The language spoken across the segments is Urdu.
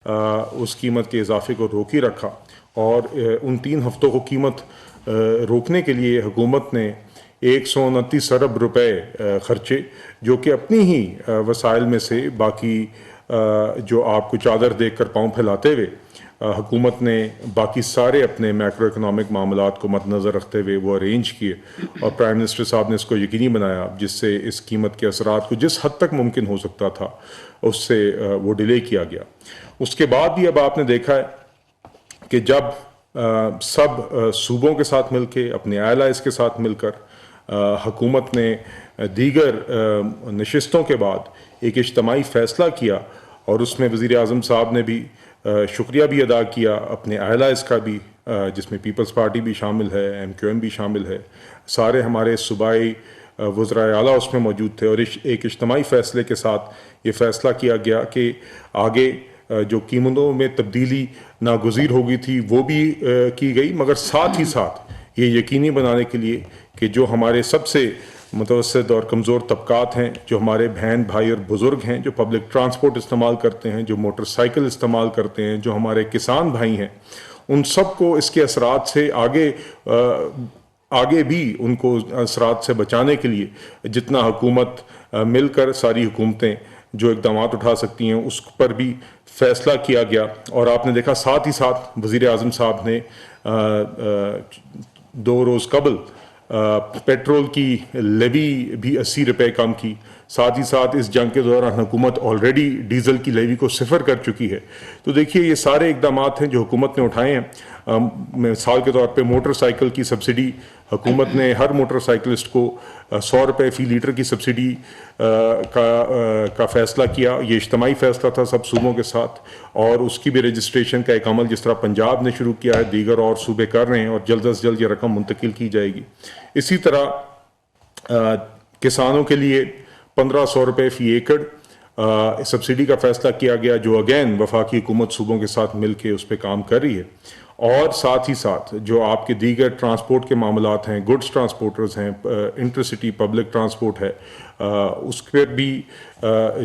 اس قیمت کے اضافے کو روک ہی رکھا، اور ان 3 ہفتوں کو قیمت روکنے کے لیے حکومت نے 129 ارب روپے خرچے، جو کہ اپنی ہی وسائل میں سے باقی جو آپ کو چادر دیکھ کر پاؤں پھیلاتے ہوئے حکومت نے باقی سارے اپنے میکرو اکنامک معاملات کو مد نظر رکھتے ہوئے وہ ارینج کیے، اور پرائم منسٹر صاحب نے اس کو یقینی بنایا، جس سے اس قیمت کے اثرات کو جس حد تک ممکن ہو سکتا تھا اس سے وہ ڈیلے کیا گیا۔ اس کے بعد بھی اب آپ نے دیکھا ہے کہ جب سب صوبوں کے ساتھ مل کے، اپنے allies کے ساتھ مل کر حکومت نے دیگر نشستوں کے بعد ایک اجتماعی فیصلہ کیا، اور اس میں وزیر اعظم صاحب نے بھی شکریہ بھی ادا کیا اپنے allies کا بھی، جس میں پیپلز پارٹی بھی شامل ہے، MQM بھی شامل ہے، سارے ہمارے صوبائی وزرائے اعلیٰ اس میں موجود تھے، اور ایک اجتماعی فیصلے کے ساتھ یہ فیصلہ کیا گیا کہ آگے جو قیمتوں میں تبدیلی ناگزیر ہو گئی تھی وہ بھی کی گئی، مگر ساتھ ہی ساتھ یہ یقینی بنانے کے لیے کہ جو ہمارے سب سے متوسط اور کمزور طبقات ہیں، جو ہمارے بہن بھائی اور بزرگ ہیں، جو پبلک ٹرانسپورٹ استعمال کرتے ہیں، جو موٹر سائیکل استعمال کرتے ہیں، جو ہمارے کسان بھائی ہیں، ان سب کو اس کے اثرات سے آگے بھی ان کو اثرات سے بچانے کے لیے جتنا حکومت مل کر ساری حکومتیں جو اقدامات اٹھا سکتی ہیں اس پر بھی فیصلہ کیا گیا۔ اور آپ نے دیکھا ساتھ ہی ساتھ وزیر اعظم صاحب نے 2 روز قبل پیٹرول کی لیوی بھی 80 روپے کم کی، ساتھ ہی ساتھ اس جنگ کے دوران حکومت آلریڈی ڈیزل کی لیوی کو 0 کر چکی ہے۔ تو دیکھیے یہ سارے اقدامات ہیں جو حکومت نے اٹھائے ہیں۔ مثال کے طور پہ موٹر سائیکل کی سبسڈی، حکومت نے ہر موٹر سائیکلسٹ کو 100 روپے فی لیٹر کی سبسڈی کا فیصلہ کیا۔ یہ اجتماعی فیصلہ تھا سب صوبوں کے ساتھ، اور اس کی بھی رجسٹریشن کا ایک عمل جس طرح پنجاب نے شروع کیا ہے، دیگر اور صوبے کر رہے ہیں، اور جلد از جلد یہ رقم منتقل کی جائے گی۔ اسی طرح کسانوں کے لیے 1500 روپے فی ایکڑ سبسڈی کا فیصلہ کیا گیا، جو اگین وفاقی حکومت صوبوں کے ساتھ مل کے اس پہ کام کر رہی ہے۔ اور ساتھ ہی ساتھ جو آپ کے دیگر ٹرانسپورٹ کے معاملات ہیں، گڈس ٹرانسپورٹرز ہیں، انٹرسٹی پبلک ٹرانسپورٹ ہے، اس پر بھی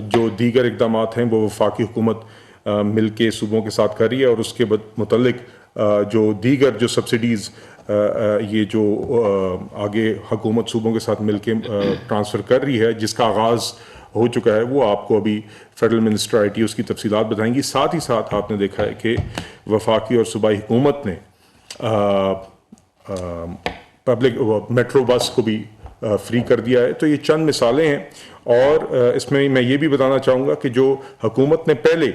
جو دیگر اقدامات ہیں وہ وفاقی حکومت مل کے صوبوں کے ساتھ کر رہی ہے، اور اس کے متعلق جو دیگر جو سبسڈیز یہ جو آگے حکومت صوبوں کے ساتھ مل کے ٹرانسفر کر رہی ہے، جس کا آغاز ہو چکا ہے، وہ آپ کو ابھی فیڈرل منسٹر آئی ٹی اس کی تفصیلات بتائیں گی۔ ساتھ ہی ساتھ آپ نے دیکھا ہے کہ وفاقی اور صوبائی حکومت نے پبلک میٹرو بس کو بھی فری کر دیا ہے۔ تو یہ چند مثالیں ہیں، اور اس میں یہ بھی بتانا چاہوں گا کہ جو حکومت نے پہلے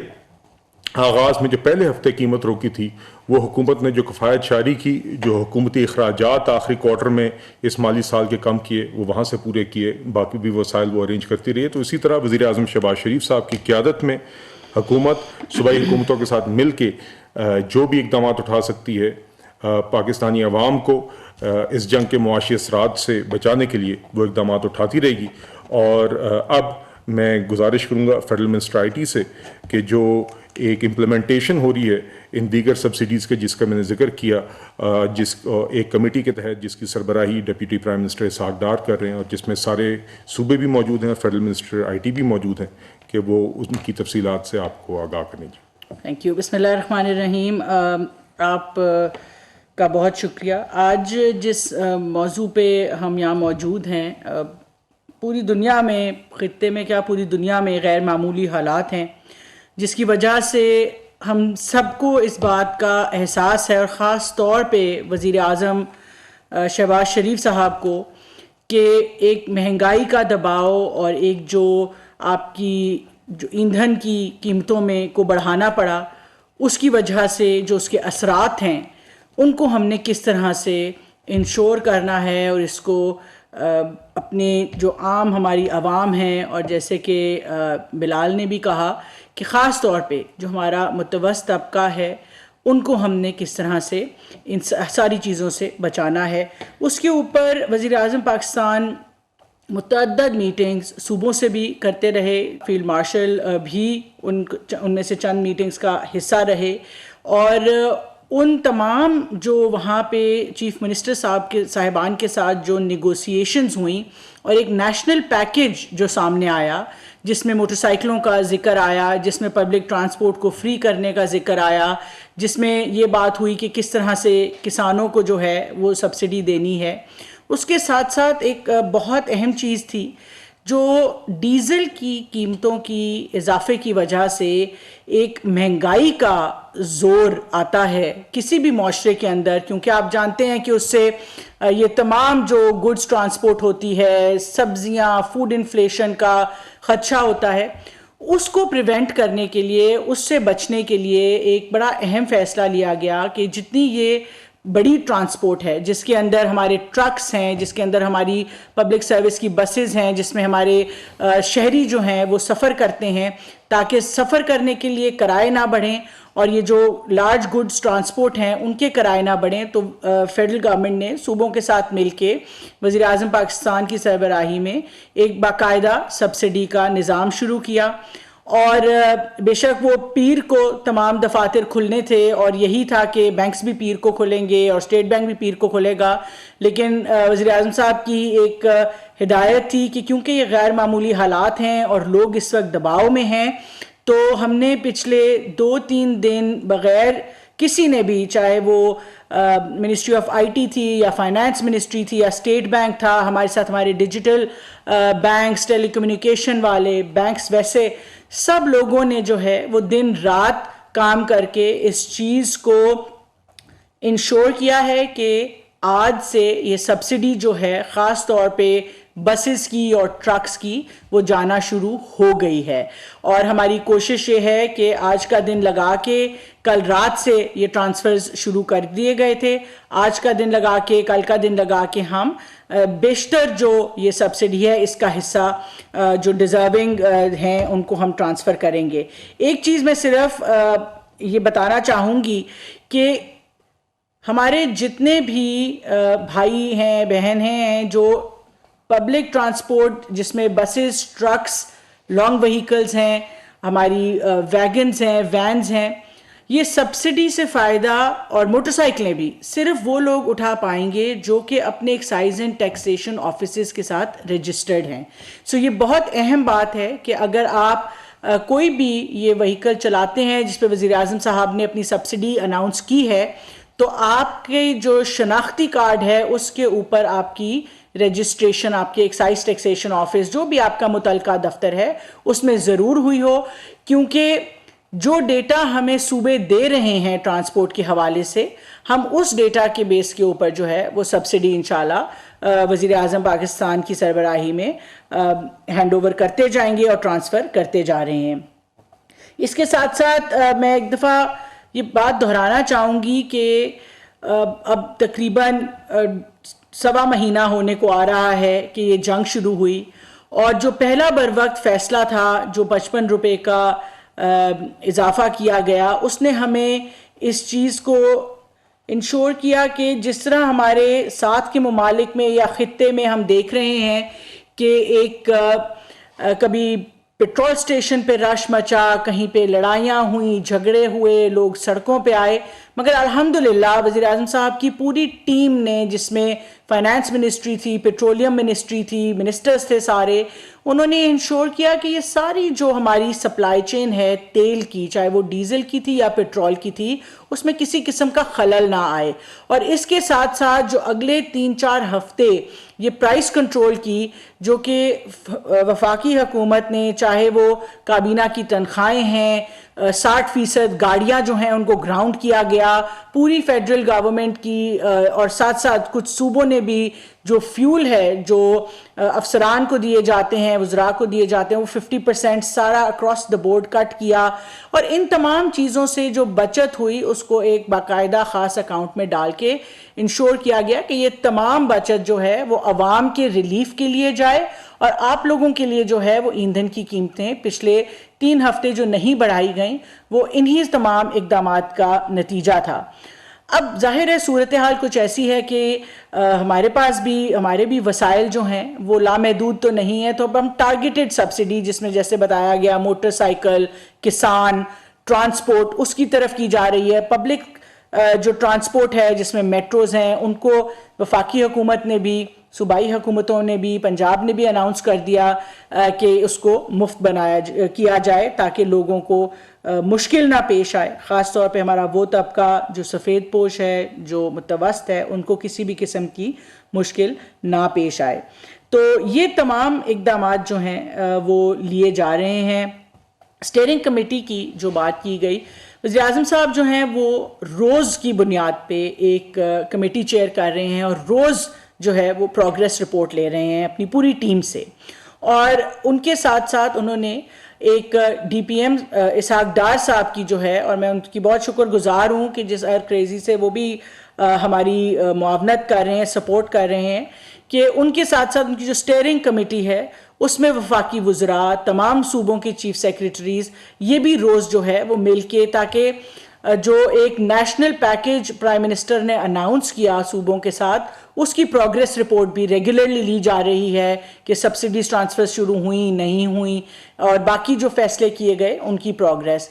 آغاز میں جو پہلے ہفتے قیمت روکی تھی، وہ حکومت نے جو کفایت جاری کی، جو حکومتی اخراجات آخری کوارٹر میں اس مالی سال کے کم کیے، وہ وہاں سے پورے کیے، باقی بھی وسائل وہ ارینج کرتی رہی۔ تو اسی طرح وزیر اعظم شہباز شریف صاحب کی قیادت میں حکومت صوبائی حکومتوں کے ساتھ مل کے جو بھی اقدامات اٹھا سکتی ہے پاکستانی عوام کو اس جنگ کے معاشی اثرات سے بچانے کے لیے، وہ اقدامات اٹھاتی رہے گی۔ اور اب میں گزارش کروں گا فیڈرل منسٹر آئی ٹی سے کہ جو ایک امپلیمنٹیشن ہو رہی ہے ان دیگر سبسڈیز کے، جس کا میں نے ذکر کیا، ایک کمیٹی کے تحت جس کی سربراہی deputy prime minister Ishaq Dar کر رہے ہیں، اور جس میں سارے صوبے بھی موجود ہیں اور فیڈرل منسٹر آئی ٹی بھی موجود ہیں، کہ وہ ان کی تفصیلات سے آپ کو آگاہ کریں گے۔ Thank you. بسم اللہ الرحمن الرحیم۔ آپ کا بہت شکریہ۔ آج جس موضوع پہ ہم یہاں موجود ہیں، پوری دنیا میں، خطے میں کیا پوری دنیا میں غیر معمولی حالات ہیں، جس کی وجہ سے ہم سب کو اس بات کا احساس ہے، اور خاص طور پہ وزیر اعظم شہباز شریف صاحب کو، کہ ایک مہنگائی کا دباؤ اور ایک جو آپ کی جو ایندھن کی قیمتوں میں کو بڑھانا پڑا، اس کی وجہ سے جو اس کے اثرات ہیں ان کو ہم نے کس طرح سے انشور کرنا ہے، اور اس کو اپنے جو عام ہماری عوام ہیں، اور جیسے کہ بلال نے بھی کہا کہ خاص طور پہ جو ہمارا متوسط طبقہ ہے، ان کو ہم نے کس طرح سے ان ساری چیزوں سے بچانا ہے، اس کے اوپر وزیر اعظم پاکستان متعدد میٹنگز صوبوں سے بھی کرتے رہے، فیلڈ مارشل بھی ان میں سے چند میٹنگز کا حصہ رہے، اور ان تمام جو وہاں پہ چیف منسٹر صاحبان کے ساتھ جو نیگوسیشنز ہوئیں، اور ایک نیشنل پیکیج جو سامنے آیا جس میں موٹر سائیکلوں کا ذکر آیا, جس میں پبلک ٹرانسپورٹ کو فری کرنے کا ذکر آیا, جس میں یہ بات ہوئی کہ کس طرح سے کسانوں کو جو ہے وہ سبسڈی دینی ہے. اس کے ساتھ ساتھ ایک بہت اہم چیز تھی جو ڈیزل کی قیمتوں کی اضافے کی وجہ سے ایک مہنگائی کا زور آتا ہے کسی بھی معاشرے کے اندر, کیونکہ آپ جانتے ہیں کہ اس سے یہ تمام جو گڈز ٹرانسپورٹ ہوتی ہے, سبزیاں, فوڈ انفلیشن کا خدشہ ہوتا ہے, اس کو پریونٹ کرنے کے لیے, اس سے بچنے کے لیے ایک بڑا اہم فیصلہ لیا گیا کہ جتنی یہ بڑی ٹرانسپورٹ ہے جس کے اندر ہمارے ٹرکس ہیں, جس کے اندر ہماری پبلک سروس کی بسز ہیں, جس میں ہمارے شہری جو ہیں وہ سفر کرتے ہیں, تاکہ سفر کرنے کے لیے کرائے نہ بڑھیں اور یہ جو لارج گڈز ٹرانسپورٹ ہیں ان کے کرائے نہ بڑھیں, تو فیڈرل گورنمنٹ نے صوبوں کے ساتھ مل کے وزیر اعظم پاکستان کی سربراہی میں ایک باقاعدہ سبسڈی کا نظام شروع کیا. اور بے شک وہ پیر کو تمام دفاتر کھلنے تھے اور یہی تھا کہ بینکس بھی پیر کو کھلیں گے اور اسٹیٹ بینک بھی پیر کو کھلے گا, لیکن وزیر اعظم صاحب کی ایک ہدایت تھی کہ کیونکہ یہ غیر معمولی حالات ہیں اور لوگ اس وقت دباؤ میں ہیں, تو ہم نے پچھلے 2-3 دن بغیر کسی نے بھی, چاہے وہ منسٹری آف آئی ٹی تھی یا فائنانس منسٹری تھی یا اسٹیٹ بینک تھا, ہمارے ساتھ ہمارے ڈیجیٹل بینکس, ٹیلی کمیونیکیشن والے بینکس, ویسے سب لوگوں نے جو ہے وہ دن رات کام کر کے اس چیز کو انشور کیا ہے کہ آج سے یہ سبسڈی جو ہے خاص طور پہ بسز کی اور ٹرکس کی وہ جانا شروع ہو گئی ہے. اور ہماری کوشش یہ ہے کہ آج کا دن لگا کے, کل رات سے یہ ٹرانسفرز شروع کر دیے گئے تھے, آج کا دن لگا کے, کل کا دن لگا کے ہم بیشتر جو یہ سبسڈی ہے اس کا حصہ جو ڈیزرونگ ہیں ان کو ہم ٹرانسفر کریں گے. ایک چیز میں صرف یہ بتانا چاہوں گی کہ ہمارے جتنے بھی بھائی ہیں, بہن ہیں جو پبلک ٹرانسپورٹ جس میں بسز, ٹرکس, لانگ وہیکلز ہیں, ہماری ویگنز ہیں, وینز ہیں, یہ سبسڈی سے فائدہ, اور موٹر سائیکلیں بھی صرف وہ لوگ اٹھا پائیں گے جو کہ اپنے ایکسائز اینڈ ٹیکسیشن آفیسز کے ساتھ رجسٹرڈ ہیں. سو یہ بہت اہم بات ہے کہ اگر آپ کوئی بھی یہ وہیکل چلاتے ہیں جس پہ وزیر اعظم صاحب نے اپنی سبسڈی اناؤنس کی ہے, تو آپ کے جو شناختی کارڈ ہے اس کے اوپر آپ کی رجسٹریشن آپ کے ایکسائز ٹیکسیشن آفس جو بھی آپ کا متعلقہ دفتر ہے اس میں ضرور ہوئی ہو, کیونکہ جو ڈیٹا ہمیں صوبے دے رہے ہیں ٹرانسپورٹ کے حوالے سے, ہم اس ڈیٹا کے بیس کے اوپر جو ہے وہ سبسڈی انشاءاللہ وزیر اعظم پاکستان کی سربراہی میں ہینڈ اوور کرتے جائیں گے اور ٹرانسفر کرتے جا رہے ہیں. اس کے ساتھ ساتھ میں ایک دفعہ یہ بات دہرانا چاہوں گی کہ اب تقریباً 1.25 مہینہ ہونے کو آ رہا ہے کہ یہ جنگ شروع ہوئی, اور جو پہلا بر وقت فیصلہ تھا جو 55 روپے کا اضافہ کیا گیا, اس نے ہمیں اس چیز کو انشور کیا کہ جس طرح ہمارے ساتھ کے ممالک میں یا خطے میں ہم دیکھ رہے ہیں کہ ایک کبھی پیٹرول سٹیشن پہ رش مچا, کہیں پہ لڑائیاں ہوئیں, جھگڑے ہوئے, لوگ سڑکوں پہ آئے, مگر الحمدللہ وزیر اعظم صاحب کی پوری ٹیم نے, جس میں فائنانس منسٹری تھی, پیٹرولیم منسٹری تھی, منسٹرز تھے سارے, انہوں نے انشور کیا کہ یہ ساری جو ہماری سپلائی چین ہے تیل کی, چاہے وہ ڈیزل کی تھی یا پیٹرول کی تھی, اس میں کسی قسم کا خلل نہ آئے. اور اس کے ساتھ ساتھ جو اگلے 3-4 ہفتے یہ پرائس کنٹرول کی, جو کہ وفاقی حکومت نے, چاہے وہ کابینہ کی تنخواہیں ہیں, 60% گاڑیاں جو ہیں ان کو گراؤنڈ کیا گیا, پوری فیڈرل گورنمنٹ کی, اور ساتھ ساتھ کچھ صوبوں نے بھی جو فیول ہے جو افسران کو دیے جاتے ہیں, وزراء کو دیے جاتے ہیں, وہ 50% سارا اکراس دا بورڈ کٹ کیا. اور ان تمام چیزوں سے جو بچت ہوئی اس کو ایک باقاعدہ خاص اکاؤنٹ میں ڈال کے انشور کیا گیا کہ یہ تمام بچت جو ہے وہ عوام کے ریلیف کے لیے جائے, اور آپ لوگوں کے لیے جو ہے وہ ایندھن کی قیمتیں پچھلے 3 ہفتے جو نہیں بڑھائی گئیں وہ انہی تمام اقدامات کا نتیجہ تھا. اب ظاہر ہے صورتحال کچھ ایسی ہے کہ ہمارے پاس بھی ہمارے بھی وسائل جو ہیں وہ لامحدود تو نہیں ہیں, تو اب ہم ٹارگیٹڈ سبسڈی, جس میں جیسے بتایا گیا موٹر سائیکل, کسان, ٹرانسپورٹ, اس کی طرف کی جا رہی ہے. پبلک جو ٹرانسپورٹ ہے جس میں میٹروز ہیں ان کو وفاقی حکومت نے بھی صوبائی حکومتوں نے بھی، پنجاب نے بھی اناؤنس کر دیا کہ اس کو مفت کیا جائے تاکہ لوگوں کو مشکل نہ پیش آئے، خاص طور پہ ہمارا وہ طبقہ جو سفید پوش ہے، جو متوسط ہے، ان کو کسی بھی قسم کی مشکل نہ پیش آئے۔ تو یہ تمام اقدامات جو ہیں وہ لیے جا رہے ہیں۔ اسٹیئرنگ کمیٹی کی جو بات کی گئی، وزیر اعظم صاحب جو ہیں وہ روز کی بنیاد پہ ایک کمیٹی چیئر کر رہے ہیں اور روز جو ہے وہ پروگریس رپورٹ لے رہے ہیں اپنی پوری ٹیم سے، اور ان کے ساتھ ساتھ انہوں نے ایک D P M Ishaq Dar صاحب کی جو ہے، اور میں ان کی بہت شکر گزار ہوں کہ جس ایئر کریزی سے وہ بھی ہماری معاونت کر رہے ہیں، سپورٹ کر رہے ہیں، کہ ان کے ساتھ ساتھ ان کی جو اسٹیئرنگ کمیٹی ہے اس میں وفاقی وزراء، تمام صوبوں کے چیف سیکریٹریز، یہ بھی روز جو ہے وہ مل کے، تاکہ جو ایک نیشنل پیکیج پرائم منسٹر نے اناؤنس کیا صوبوں کے ساتھ، اس کی پروگریس رپورٹ بھی ریگولرلی لی جا رہی ہے کہ سبسڈیز ٹرانسفر شروع ہوئیں نہیں ہوئیں، اور باقی جو فیصلے کیے گئے ان کی پروگریس۔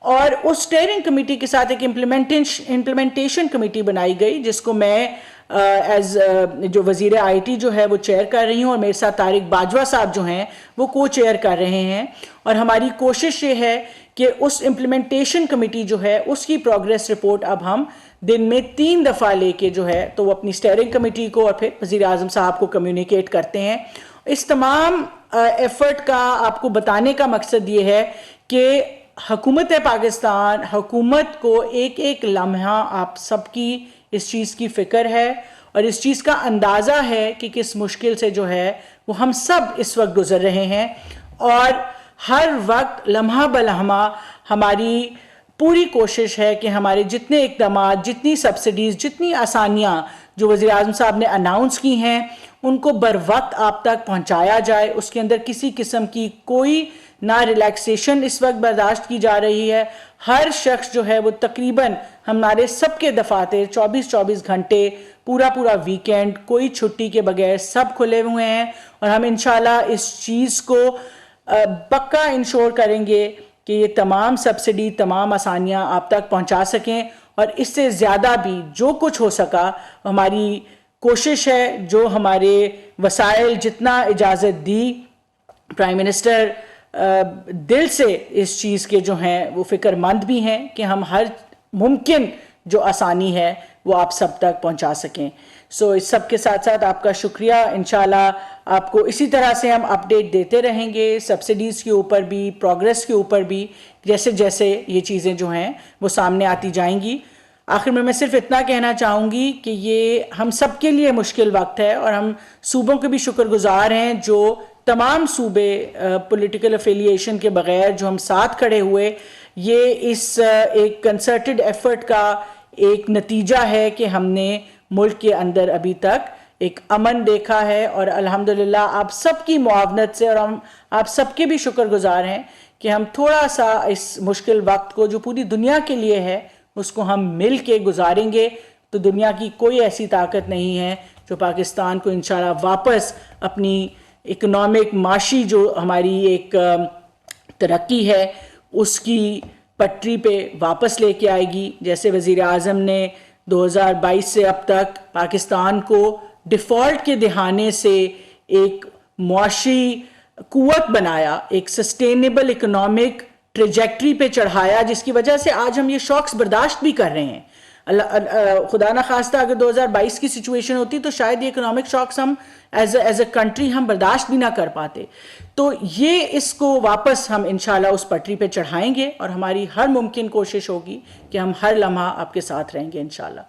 اور اس اسٹیئرنگ کمیٹی کے ساتھ ایک امپلیمنٹیشن کمیٹی بنائی گئی، جس کو میں ایز جو وزیر آئی ٹی جو ہے وہ چیئر کر رہی ہوں، اور میرے ساتھ طارق باجوہ صاحب جو ہیں وہ کو چیئر کر رہے ہیں، اور ہماری کوشش یہ ہے کہ اس امپلیمنٹیشن کمیٹی جو ہے اس کی پروگریس رپورٹ اب ہم دن میں 3 دفعہ لے کے جو ہے تو وہ اپنی اسٹیئرنگ کمیٹی کو اور پھر وزیر اعظم صاحب کو کمیونیکیٹ کرتے ہیں۔ اس تمام ایفرٹ کا آپ کو بتانے کا مقصد یہ ہے کہ حکومت پاکستان، حکومت کو ایک ایک لمحہ آپ سب کی اس چیز کی فکر ہے، اور اس چیز کا اندازہ ہے کہ کس مشکل سے جو ہے وہ ہم سب اس وقت گزر رہے ہیں، اور ہر وقت لمحہ بلمحہ ہماری پوری کوشش ہے کہ ہمارے جتنے اقدامات، جتنی سبسڈیز، جتنی آسانیاں جو وزیر اعظم صاحب نے اناؤنس کی ہیں ان کو بر وقت آپ تک پہنچایا جائے۔ اس کے اندر کسی قسم کی کوئی نہ ریلیکسیشن اس وقت برداشت کی جا رہی ہے۔ ہر شخص جو ہے وہ تقریباً ہمارے سب کے دفاتر 24 گھنٹے، پورا ویکینڈ، کوئی چھٹی کے بغیر سب کھلے ہوئے ہیں، اور ہم انشاءاللہ اس چیز کو پکا انشور کریں گے کہ یہ تمام سبسڈی، تمام آسانیاں آپ تک پہنچا سکیں، اور اس سے زیادہ بھی جو کچھ ہو سکا ہماری کوشش ہے، جو ہمارے وسائل جتنا اجازت دی، پرائم منسٹر دل سے اس چیز کے جو ہیں وہ فکر مند بھی ہیں کہ ہم ہر ممکن جو آسانی ہے وہ آپ سب تک پہنچا سکیں۔ اس سب کے ساتھ ساتھ آپ کا شکریہ۔ انشاءاللہ آپ کو اسی طرح سے ہم اپڈیٹ دیتے رہیں گے، سبسڈیز کے اوپر بھی، پروگریس کے اوپر بھی، جیسے جیسے یہ چیزیں جو ہیں وہ سامنے آتی جائیں گی۔ آخر میں صرف اتنا کہنا چاہوں گی کہ یہ ہم سب کے لیے مشکل وقت ہے، اور ہم صوبوں کے بھی شکر گزار ہیں جو تمام صوبے پولیٹیکل افیلیشن کے بغیر جو ہم ساتھ کھڑے ہوئے، یہ اس ایک کنسرٹڈ ایفرٹ کا ایک نتیجہ ہے کہ ہم نے ملک کے اندر ابھی تک ایک امن دیکھا ہے، اور الحمدللہ آپ سب کی معاونت سے، اور ہم آپ سب کے بھی شکر گزار ہیں کہ ہم تھوڑا سا اس مشکل وقت کو جو پوری دنیا کے لیے ہے اس کو ہم مل کے گزاریں گے تو دنیا کی کوئی ایسی طاقت نہیں ہے جو پاکستان کو انشاءاللہ واپس اپنی اکنامک معاشی جو ہماری ایک ترقی ہے اس کی پٹری پہ واپس لے کے آئے گی۔ جیسے وزیر اعظم نے 2022 سے اب تک پاکستان کو ڈیفالٹ کے دہانے سے ایک معاشی قوت بنایا، ایک سسٹینیبل اکنامک ٹریجیکٹری پہ چڑھایا، جس کی وجہ سے آج ہم یہ شوکس برداشت بھی کر رہے ہیں۔ خدا نہ خواستہ اگر 2022 کی سچویشن ہوتی تو شاید یہ اکنامک شوکس ہم ایز اے کنٹری ہم برداشت بھی نہ کر پاتے۔ تو یہ اس کو واپس ہم انشاءاللہ اس پٹری پہ چڑھائیں گے، اور ہماری ہر ممکن کوشش ہوگی کہ ہم ہر لمحہ آپ کے ساتھ رہیں گے انشاءاللہ۔